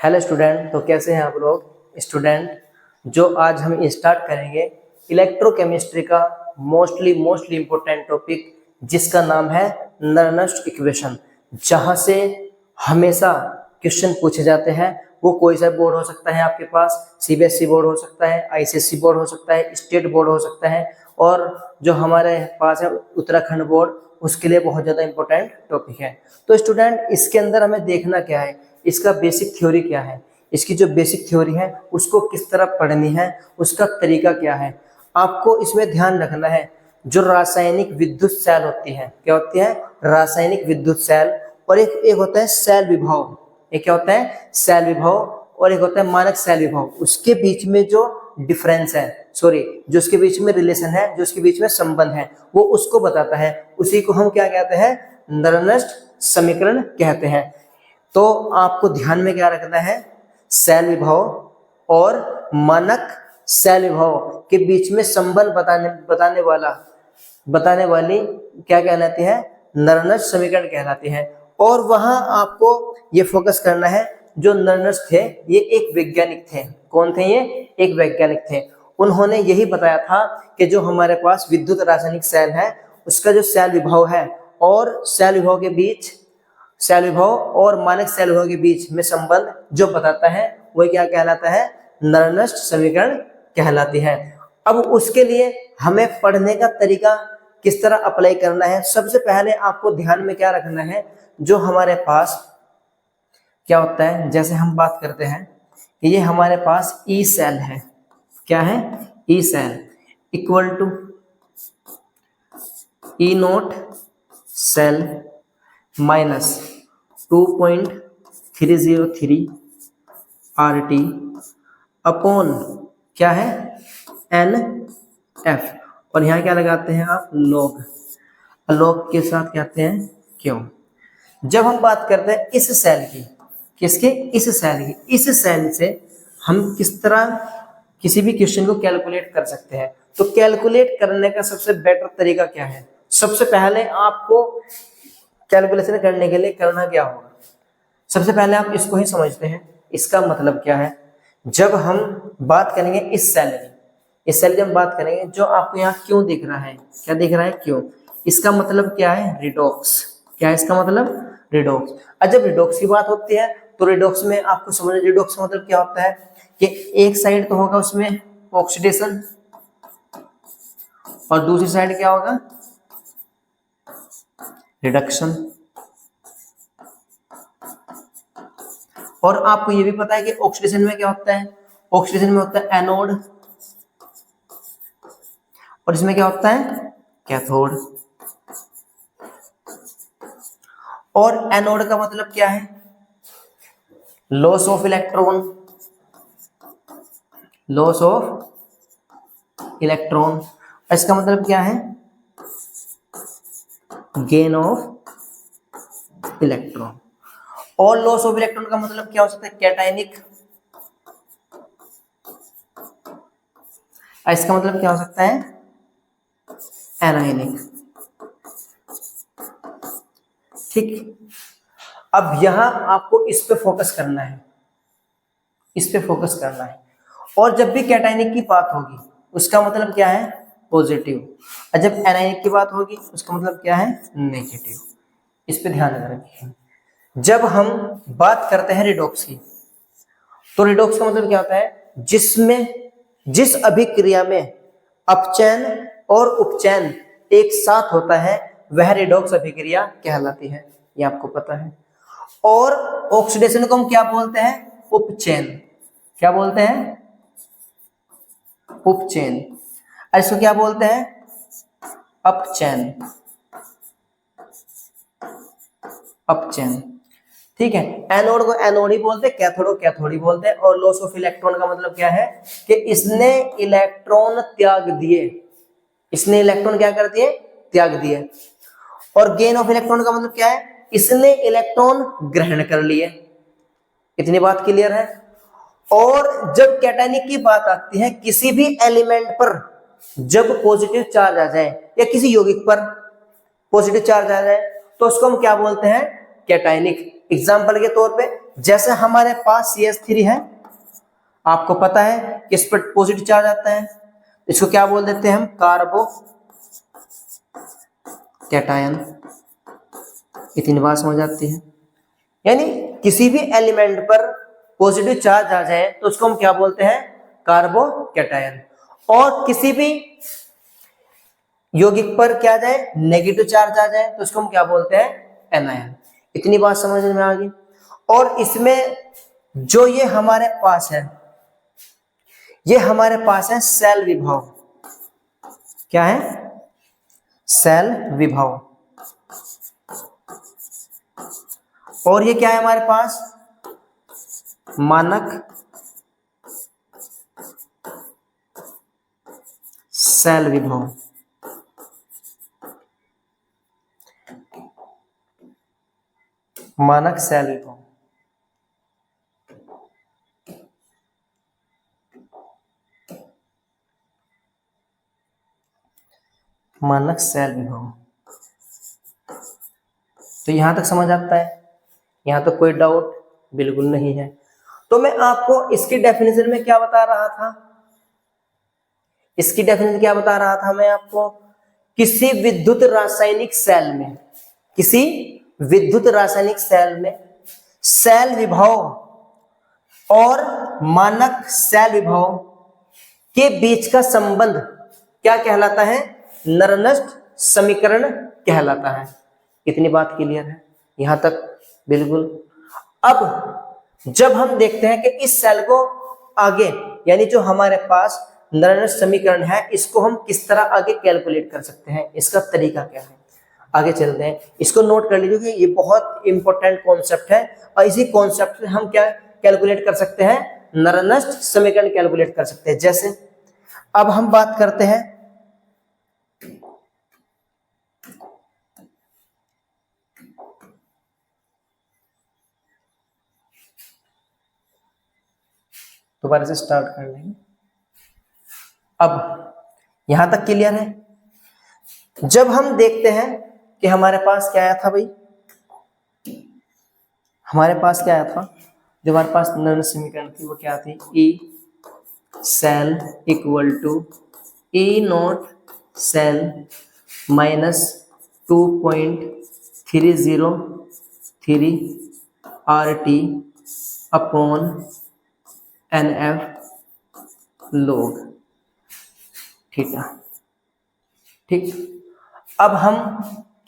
Hello student, तो कैसे हैं आप लोग स्टूडेंट। जो आज हम स्टार्ट करेंगे इलेक्ट्रोकेमिस्ट्री का मोस्टली इम्पोर्टेंट टॉपिक, जिसका नाम है नर्नस्ट इक्वेशन, जहां से हमेशा क्वेश्चन पूछे जाते हैं। वो कोई सा बोर्ड हो सकता है, आपके पास सीबीएसई बोर्ड हो सकता है, आईसीएसई बोर्ड हो सकता है, स्टेट बोर्ड हो सकता है, और जो हमारे पास है उत्तराखंड बोर्ड, उसके लिए बहुत ज़्यादा इंपॉर्टेंट टॉपिक है। तो स्टूडेंट, इसके अंदर हमें देखना क्या है, इसका बेसिक थ्योरी क्या है, इसकी जो बेसिक थ्योरी है उसको किस तरह पढ़नी है, उसका तरीका क्या है। आपको इसमें ध्यान रखना है, जो रासायनिक विद्युत सेल होती है, क्या होती है, रासायनिक विद्युत सेल, और एक होता है सेल विभव। एक क्या होता है, सेल विभव, और एक होता है मानक सेल विभव। उसके बीच में जो डिफरेंस है, जो उसके बीच में रिलेशन है, जो उसके बीच में संबंध है, वो उसको बताता है। उसी को हम क्या कहते हैं, नर्नस्ट समीकरण कहते हैं। तो आपको ध्यान में क्या रखना है, सेल विभव और मानक सेल विभव के बीच में संबंध बताने वाली क्या कहलाती है, नर्नस्ट समीकरण कहलाती है। और वहां आपको ये फोकस करना है, जो नर्नस्ट थे ये एक वैज्ञानिक थे। कौन थे ये, एक वैज्ञानिक थे। उन्होंने यही बताया था कि जो हमारे पास विद्युत रासायनिक सेल है, उसका जो सेल विभव है और सेल विभव और मानक सेल विभव के बीच में संबंध जो बताता है, वह क्या कहलाता है, नर्नस्ट समीकरण कहलाती है। अब उसके लिए हमें पढ़ने का तरीका किस तरह अप्लाई करना है, सबसे पहले आपको ध्यान में क्या रखना है, जो हमारे पास क्या होता है, जैसे हम बात करते हैं कि ये हमारे पास ई सेल है। क्या है, E cell equal to E naught cell minus 2.303 RT upon क्या है, NF, और यहाँ क्या लगाते हैं आप, लॉग के साथ कहते हैं क्यों। जब हम बात करते हैं इस सेल की, किसके, इस सेल से हम किस तरह किसी भी क्वेश्चन को कैलकुलेट कर सकते हैं। तो कैलकुलेट करने का सबसे बेटर तरीका क्या है, सबसे पहले आपको कैलकुलेशन करने के लिए करना क्या होगा, सबसे पहले आप इसको ही समझते हैं। इसका मतलब क्या है, जब हम बात करेंगे इस सेल की हम बात करेंगे, जो आपको यहाँ क्यों दिख रहा है, क्या दिख रहा है, क्यों, इसका मतलब क्या है, रिडॉक्स। क्या है इसका मतलब, रिडॉक्स। और जब रिडॉक्स की बात होती है, तो रिडॉक्स में आपको समझ, रिडॉक्स का मतलब क्या होता है कि एक साइड तो होगा उसमें ऑक्सीडेशन, और दूसरी साइड क्या होगा, रिडक्शन। और आपको ये भी पता है कि ऑक्सीडेशन में क्या होता है, ऑक्सीडेशन में होता है एनोड, और इसमें क्या होता है, कैथोड। और एनोड का मतलब क्या है, लॉस ऑफ इलेक्ट्रॉन। इसका मतलब क्या है, गेन ऑफ इलेक्ट्रॉन। और लॉस ऑफ इलेक्ट्रॉन का मतलब क्या हो सकता है, कैटायनिक। इसका मतलब क्या हो सकता है, एनायनिक। ठीक, अब यहां आपको इस पे फोकस करना है, और जब भी कैटायनिक की बात होगी उसका मतलब क्या है, पॉजिटिव, और जब एनायनिक की बात होगी उसका मतलब क्या है, नेगेटिव। इस पे ध्यान रखिए। जब हम बात करते हैं रिडॉक्स की, तो रिडॉक्स का मतलब क्या होता है, जिस अभिक्रिया में अपचयन और उपचयन एक साथ होता है, वह रिडॉक्स अभिक्रिया कहलाती है, ये आपको पता है। और ऑक्सीडेशन को हम क्या बोलते हैं, उपचयन। क्या बोलते हैं, उपचयन। इसको क्या बोलते हैं, अपचयन। ठीक है, एनोड को एनोड ही बोलते हैं, कैथोड को कैथोड ही बोलते हैं। और लॉस ऑफ इलेक्ट्रॉन का मतलब क्या है कि इसने इलेक्ट्रॉन त्याग दिए, इसने इलेक्ट्रॉन क्या कर दिए, त्याग दिए। और गेन ऑफ इलेक्ट्रॉन का मतलब क्या है, इसने इलेक्ट्रॉन ग्रहण कर लिए। इतनी बात क्लियर है। और जब कैटायनिक की बात आती है, किसी भी एलिमेंट पर जब पॉजिटिव चार्ज आ जाए, या किसी यौगिक पर पॉजिटिव चार्ज आ जाए, तो उसको हम क्या बोलते हैं, कैटायनिक। एग्जाम्पल के तौर पे जैसे हमारे पास CH3 है, आपको पता है कि इस पर पॉजिटिव चार्ज आता है, इसको क्या बोल देते हैं हम, कार्बो कैटायन। इतनी बात समझ आती है। यानी किसी भी एलिमेंट पर पॉजिटिव चार्ज आ जाए तो उसको हम क्या बोलते हैं, कार्बो कैटायन। और किसी भी यौगिक पर क्या जाए, नेगेटिव चार्ज आ जाए तो उसको हम क्या बोलते हैं, एनायन। इतनी बात समझ में आ गई। और इसमें जो ये हमारे पास है, ये हमारे पास है सेल विभव। क्या है, सेल विभव। और ये क्या है हमारे पास, मानक सेल विभव। मानक सेल विभव। मानक सेल विभव। तो यहां तक समझ आता है, यहां तो कोई डाउट बिल्कुल नहीं है। तो मैं आपको इसकी डेफिनेशन में क्या बता रहा था, इसकी डेफिनेशन क्या बता रहा था मैं आपको, किसी विद्युत रासायनिक सेल में, किसी विद्युत रासायनिक सेल में सेल विभव और मानक सेल विभव के बीच का संबंध क्या कहलाता है, नरनस्ट समीकरण कहलाता है। इतनी बात क्लियर है यहां तक, बिल्कुल। अब जब हम देखते हैं कि इस सेल को आगे, यानी जो हमारे पास नरनस्ट समीकरण है, इसको हम किस तरह आगे कैलकुलेट कर सकते हैं, इसका तरीका क्या है, आगे चलते हैं। इसको नोट कर लीजिए, ये बहुत इंपॉर्टेंट कॉन्सेप्ट है और इसी कॉन्सेप्ट से हम क्या कैलकुलेट कर सकते हैं, नरनस्ट समीकरण कैलकुलेट कर सकते हैं। जैसे अब हम बात करते हैं, दोबारा से स्टार्ट कर लेंगे। अब यहां तक क्लियर है। जब हम देखते हैं कि हमारे पास क्या आया था भाई, हमारे पास क्या आया था, जो हमारे पास नरनस्ट समीकरण थी वो क्या थी, E cell equal to E naught cell minus 2.303 RT upon NF log theta. ठीक, अब हम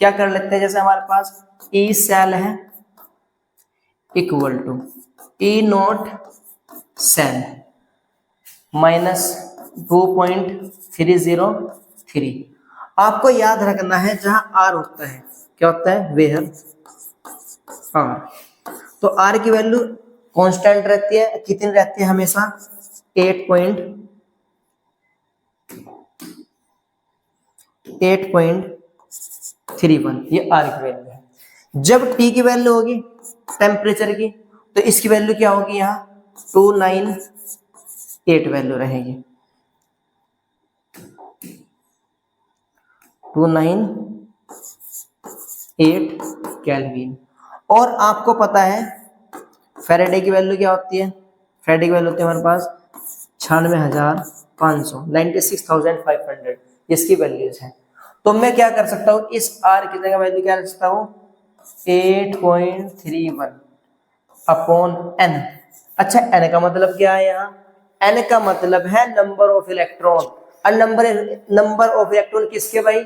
क्या कर लेते हैं, जैसे हमारे पास ई सेल है equal to E naught cell minus 2.303। आपको याद रखना है जहां आर होता है, क्या होता है, वेयर आर, तो आर की वैल्यू कांस्टेंट रहती है, कितनी रहती है हमेशा, 8.31, ये आर की वैल्यू है। जब टी की वैल्यू होगी टेम्परेचर की, तो इसकी वैल्यू क्या होगी, यहाँ 298 वैल्यू रहेगी, 298 केल्विन। और आपको पता है फैराडे की वैल्यू क्या होती है, फैराडे की वैल्यू होती है हमारे पास 96,500, 96,500 इसकी वैल्यूज है। तो मैं क्या कर सकता हूँ, इस आर की जगह वैल्यू क्या रख सकता हूँ, 8.31 अपॉन एन। अच्छा, एन का मतलब क्या है, यहाँ एन का मतलब है नंबर ऑफ इलेक्ट्रॉन। और नंबर ऑफ इलेक्ट्रॉन किसके भाई,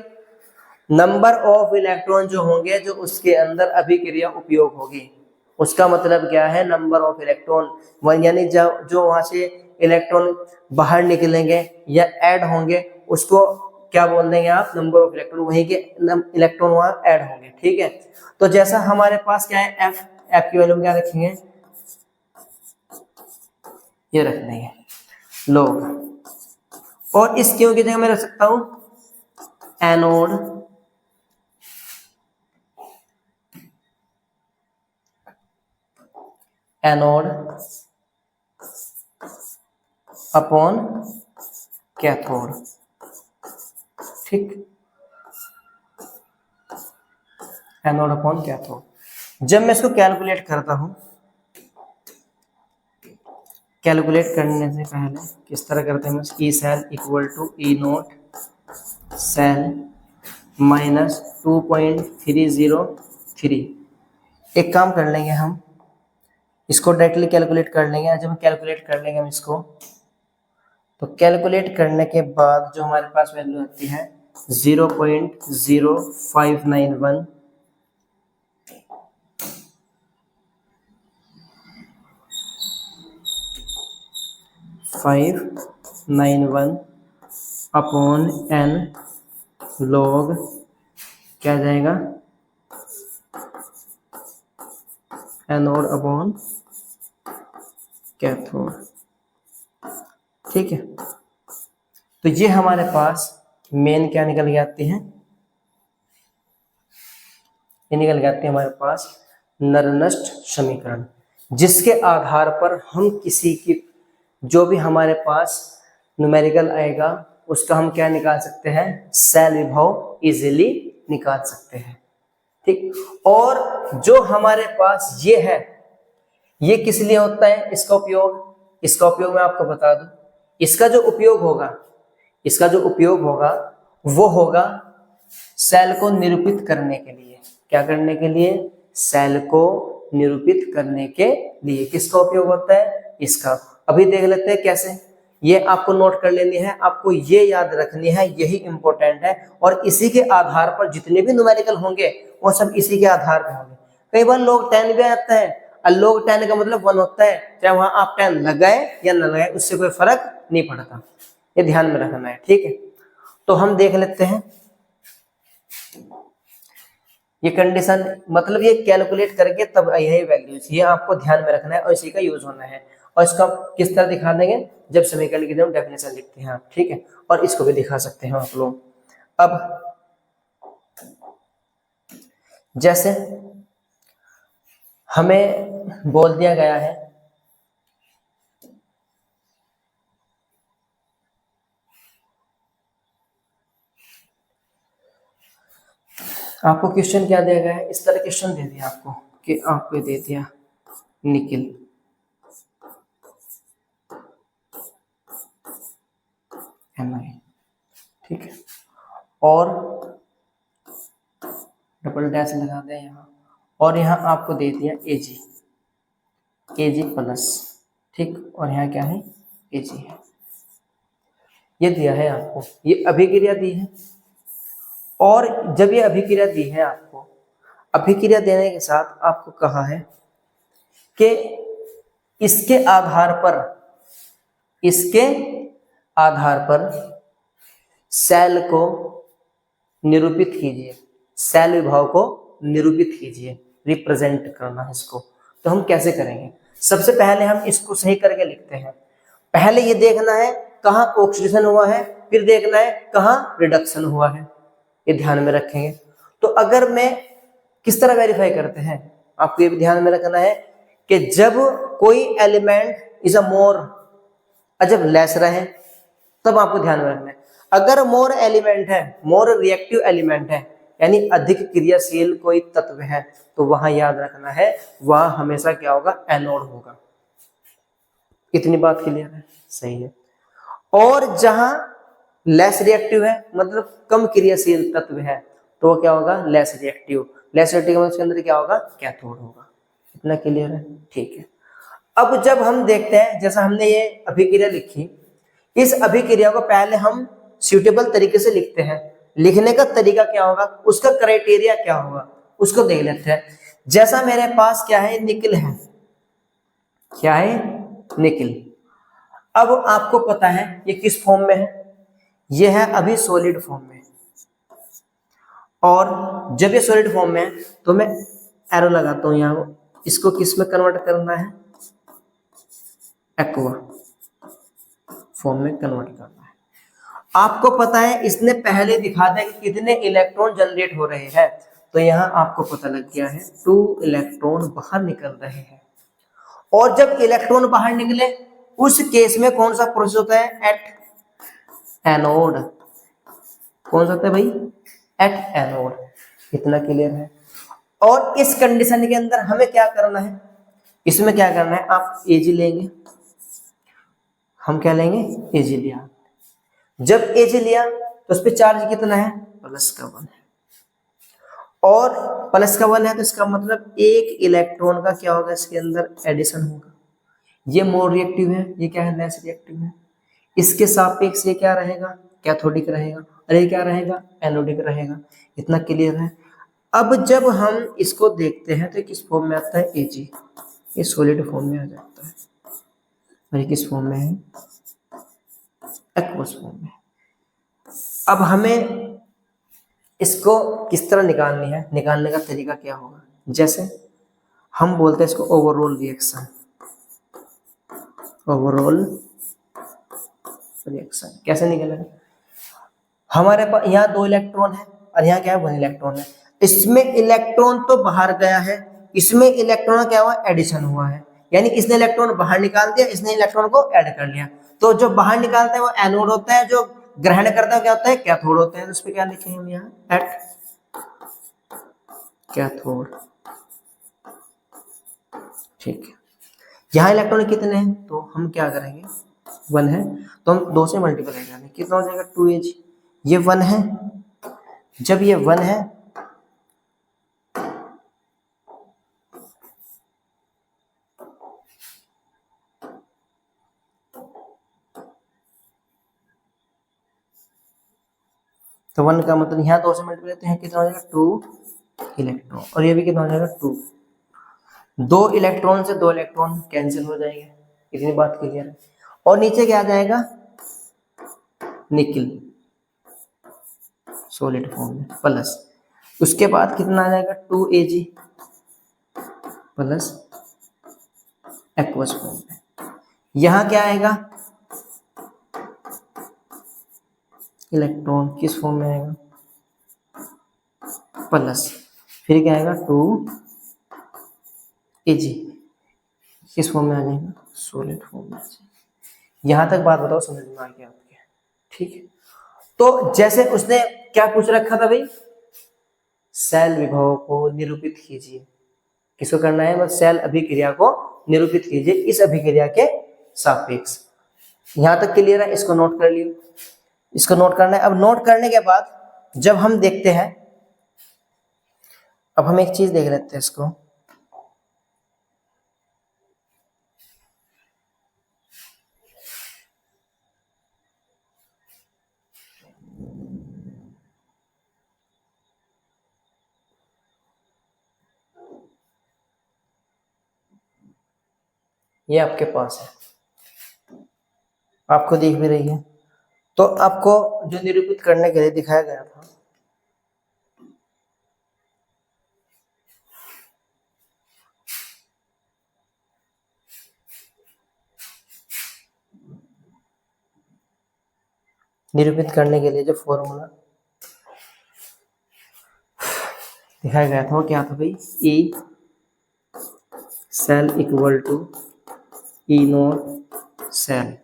नंबर ऑफ इलेक्ट्रॉन जो होंगे जो उसके अंदर अभिक्रिया उपयोग होगी, उसका मतलब क्या है, नंबर ऑफ इलेक्ट्रॉन। यानी जो वहां से इलेक्ट्रॉन बाहर निकलेंगे या ऐड होंगे, उसको क्या बोल देंगे आप, नंबर ऑफ इलेक्ट्रॉन, वहीं के इलेक्ट्रॉन वहां ऐड होंगे। ठीक है, तो जैसा हमारे पास क्या है, एफ, एफ की वैल्यू क्या रखेंगे, ये रख देंगे लोग। और इस क्यू की जगह मैं रख सकता हूं एनोड एनोड अपॉन कैथोड। ठीक, एनोड अपॉन कैथोड। जब मैं इसको कैलकुलेट करता हूं कैलकुलेट करने से पहले किस तरह करते हैं हम, E cell equal to E naught cell minus 2.303। एक काम कर लेंगे हम, इसको डायरेक्टली कैलकुलेट कर लेंगे। जब हम कैलकुलेट कर लेंगे हम इसको, तो कैलकुलेट करने के बाद जो हमारे पास वैल्यू आती है 0.0591 अपॉन n log क्या जाएगा, एनोड अपॉन कैथोड। ठीक है, तो ये हमारे पास मेन क्या निकल के आती है, ये निकल के आती है हमारे पास नरनस्ट समीकरण, जिसके आधार पर हम किसी की जो भी हमारे पास न्यूमेरिकल आएगा उसका हम क्या निकाल सकते हैं, सेल विभव इजीली निकाल सकते हैं। ठीक, और जो हमारे पास ये है, ये किस लिए होता है इसका उपयोग मैं आपको बता दूं। इसका जो उपयोग होगा वो होगा सेल को निरूपित करने के लिए। क्या करने के लिए, सेल को निरूपित करने के लिए किसका उपयोग होता है, इसका। अभी देख लेते हैं कैसे, ये आपको नोट कर लेनी है, आपको ये याद रखनी है, यही इंपॉर्टेंट है। और इसी के आधार पर जितने भी न्यूमेरिकल होंगे वो सब इसी के आधार पर होंगे। कई बार लोग 10 भी आता है, और लोग 10 का मतलब 1 होता है, चाहे वहां आप 10 लगाए या न लगाए उससे कोई फर्क नहीं पड़ता, ये ध्यान में रखना है। ठीक है, तो हम देख लेते हैं ये कंडीशन, मतलब ये कैलकुलेट करके तब यही वैल्यूज, ये आपको ध्यान में रखना है और इसी का यूज होना है। और इसका किस तरह दिखा देंगे, जब समीकरण की हम डेफिनेशन लिखते हैं आप। ठीक है, और इसको भी दिखा सकते हैं आप लोग। अब जैसे हमें बोल दिया गया है आपको क्वेश्चन क्या दिया गया है, इस तरह क्वेश्चन दे दिया आपको कि आपको दे दिया निकिल Mi, ठीक है, और डबल डैश लगा दें यहाँ, और यहाँ आपको दे दिया Ag प्लस, ठीक, और यहाँ क्या है Ag है, ये दिया है आपको, ये अभिक्रिया दी है। और जब ये अभिक्रिया दी है आपको, अभिक्रिया देने के साथ आपको कहा है कि इसके आधार पर सेल को निरूपित कीजिए, सेल विभव को निरूपित कीजिए, रिप्रेजेंट करना है इसको। तो हम कैसे करेंगे, सबसे पहले हम इसको सही करके लिखते हैं। पहले ये देखना है कहाँ ऑक्सीडेशन हुआ है, फिर देखना है कहाँ रिडक्शन हुआ है, ये ध्यान में रखेंगे। तो अगर मैं किस तरह वेरीफाई करते हैं, आपको ये भी ध्यान में रखना है कि जब कोई एलिमेंट इज अ मोर, जब लेस रहे तब आपको ध्यान में रखना है। अगर मोर एलिमेंट है, मोर रिएक्टिव एलिमेंट है, यानी अधिक क्रियाशील कोई तत्व है, तो वहां याद रखना है वहां हमेशा क्या होगा, एनोड होगा। इतनी बात क्लियर है, सही है। और जहां लेस रिएक्टिव है, मतलब कम क्रियाशील तत्व है, तो वो क्या होगा, लेस रिएक्टिव उसके अंदर क्या होगा, कैथोड होगा। इतना क्लियर है, ठीक है। अब जब हम देखते हैं, जैसा हमने ये अभिक्रिया लिखी, इस अभिक्रिया को पहले हम सूटेबल तरीके से लिखते हैं। लिखने का तरीका क्या होगा, उसका क्राइटेरिया क्या होगा, उसको देख लेते हैं। जैसा मेरे पास क्या है, निकिल है, क्या है, निकिल। अब आपको पता है ये किस फॉर्म में है, ये है अभी सॉलिड फॉर्म में। और जब ये सॉलिड फॉर्म में है तो मैं एरो लगाता हूं यहां, इसको किस में कन्वर्ट करना है, एक्वा फॉर्म में कन्वर्ट करना है। आपको पता है इसने पहले दिखा दिया कि कितने इलेक्ट्रॉन जनरेट हो रहे हैं, तो यहां आपको पता लग गया है 2 इलेक्ट्रॉन बाहर निकल रहे हैं। और जब इलेक्ट्रॉन बाहर निकले उस केस में कौन सा प्रोसेस होता है, एट एनोड। कौन सा होता है भाई, एट एनोड। इतना क्लियर है। और इस कंडीशन के अंदर हमें क्या करना है, इसमें क्या करना है, आप Ag लेंगे, हम क्या लेंगे, Ag लिया। जब Ag लिया तो उस पर चार्ज कितना है, प्लस का 1 है, और प्लस का 1 है तो इसका मतलब एक इलेक्ट्रॉन का क्या होगा, इसके अंदर एडिशन होगा। ये मोर रिएक्टिव है, ये क्या है, लेस रिएक्टिव है। इसके सापेक्ष ये क्या रहेगा, कैथोडिक रहेगा, और ये क्या रहेगा, एनोडिक रहेगा। इतना क्लियर है। अब जब हम इसको देखते हैं तो किस फॉर्म में आता है, Ag, ये सॉलिड फॉर्म में आ जाता है, और ये किस फॉर्म में है, एक्वस फॉर्म में। अब हमें इसको किस तरह निकालनी है, निकालने का तरीका क्या होगा, जैसे हम बोलते हैं इसको ओवरऑल रिएक्शन, ओवरऑल रिएक्शन कैसे निकलेगा। हमारे पास यहाँ 2 इलेक्ट्रॉन है और यहाँ क्या है, 1 इलेक्ट्रॉन है। इसमें इलेक्ट्रॉन तो बाहर गया है, इसमें इलेक्ट्रॉन क्या हुआ, एडिशन हुआ है, यानी इसने इलेक्ट्रॉन बाहर निकाल दिया, इसने इलेक्ट्रॉन को ऐड कर लिया। तो जो बाहर निकालता है वो एनोड होता है, जो ग्रहण करता है क्या होता है, कैथोड होता है। तो उस पर क्या लिखेंगे हम यहाँ, एट कैथोड, ठीक है। यहाँ इलेक्ट्रॉन कितने हैं, तो हम क्या करेंगे, 1 है तो हम 2 से मल्टीप्लाई करेंगे, कितना हो जाएगा, 2Ag। ये 1 है, जब ये 1 है तो 1 का मतलब यहाँ 2 से मल्टीप्लाई करते हैं, कितना हो जाएगा, 2 इलेक्ट्रॉन, और ये भी कितना हो जाएगा, 2। 2 इलेक्ट्रॉन से 2 इलेक्ट्रॉन कैंसिल हो जाएंगे, इतनी बात क्लियर है। और नीचे क्या आ जाएगा, निकल सॉलिड फॉर्म में प्लस, उसके बाद कितना आ जाएगा, 2Ag प्लस एक्वस फॉर्म में। यहाँ क्या आएगा, इलेक्ट्रॉन किस फॉर्म में आएगा, प्लस, फिर क्या आएगा, 2Ag किस फॉर्म में आ जाएगा, सॉलिड फॉर्म में आ जाएगा। यहाँ तक बात बताओ, समझ में आ गया आपके, ठीक है। तो जैसे उसने क्या पूछ रखा था भाई, सेल विभव को निरूपित कीजिए, किसको करना है, बस सेल अभिक्रिया को निरूपित कीजिए इस अभिक्रिया के सापेक्ष। यहां तक क्लियर है, इसको नोट कर लियो, इसको नोट करना है। अब नोट करने के बाद जब हम देखते हैं, अब हम एक चीज देख लेते हैं इसको, ये आपके पास है, आपको दिख भी रही है। तो आपको जो निरूपित करने के लिए दिखाया गया था, निरूपित करने के लिए जो फॉर्मूला दिखाया गया था वो क्या था भाई, E cell equal to E naught cell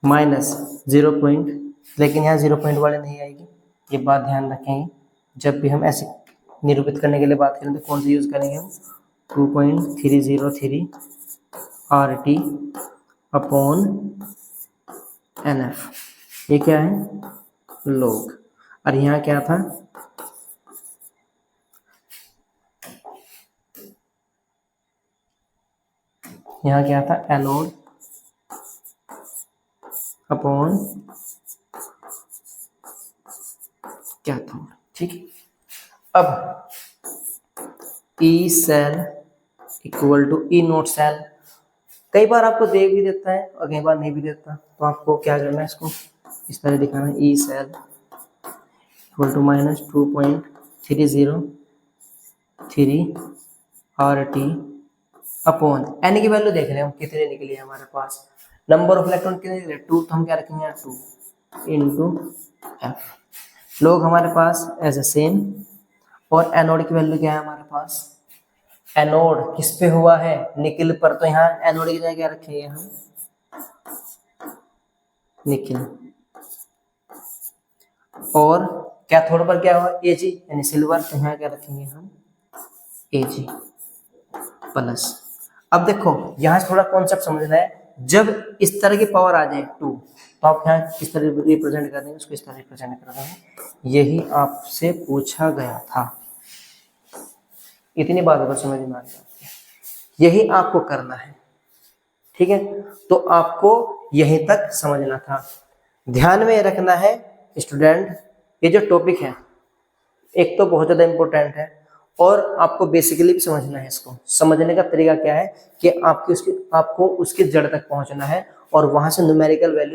minus 0 point, लेकिन यहाँ 0 पॉइंट वाले नहीं आएगी, ये बात ध्यान रखेंगे। जब भी हम ऐसे निरूपित करने के लिए बात करें तो कौन सी यूज करेंगे हम, 2.303 RT अपॉन NF, ये क्या है, लोग। और यहाँ क्या था, यहाँ क्या था, एनोड अपॉन कैथोड, ठीक है। अब E cell equal to E naught cell, कई बार आपको दे भी देता है और कई बार नहीं भी देता, तो आपको क्या करना है, इसको इस तरह दिखाना है, E cell equal to minus 2.303 RT upon N की वैल्यू देख रहे हैं हम कितने निकली है हमारे पास, नंबर ऑफ इलेक्ट्रॉन कितने निकले, 2, तो हम क्या रखेंगे, 2 इंटू एफ। लोग हमारे पास एज ए सेम, और एनोड की वैल्यू क्या है हमारे पास, एनोड किस पे हुआ है, निकिल पर, तो यहाँ एनोड की जगह क्या रखेंगे हम, निकिल, और कैथोड पर क्या हुआ, Ag यानी सिल्वर, तो यहाँ क्या रखेंगे हम, Ag प्लस। अब देखो यहाँ से थोड़ा कॉन्सेप्ट समझना है, जब इस तरह की पावर आ जाए 2, तो आप यहाँ किस तरह रिप्रेजेंट कर देंगे, उसको इस तरह रिप्रेजेंट कर देंगे। यही आपसे पूछा गया था, इतनी बात को समझ में आ गया, यही आपको करना है, ठीक है। तो आपको यहीं तक समझना था। ध्यान में रखना है स्टूडेंट, ये जो टॉपिक है एक तो बहुत ज्यादा इंपॉर्टेंट है, और आपको बेसिकली भी समझना है। इसको समझने का तरीका क्या है कि आपको उसकी जड़ तक पहुंचना है और वहां से न्यूमेरिकल वैल्यू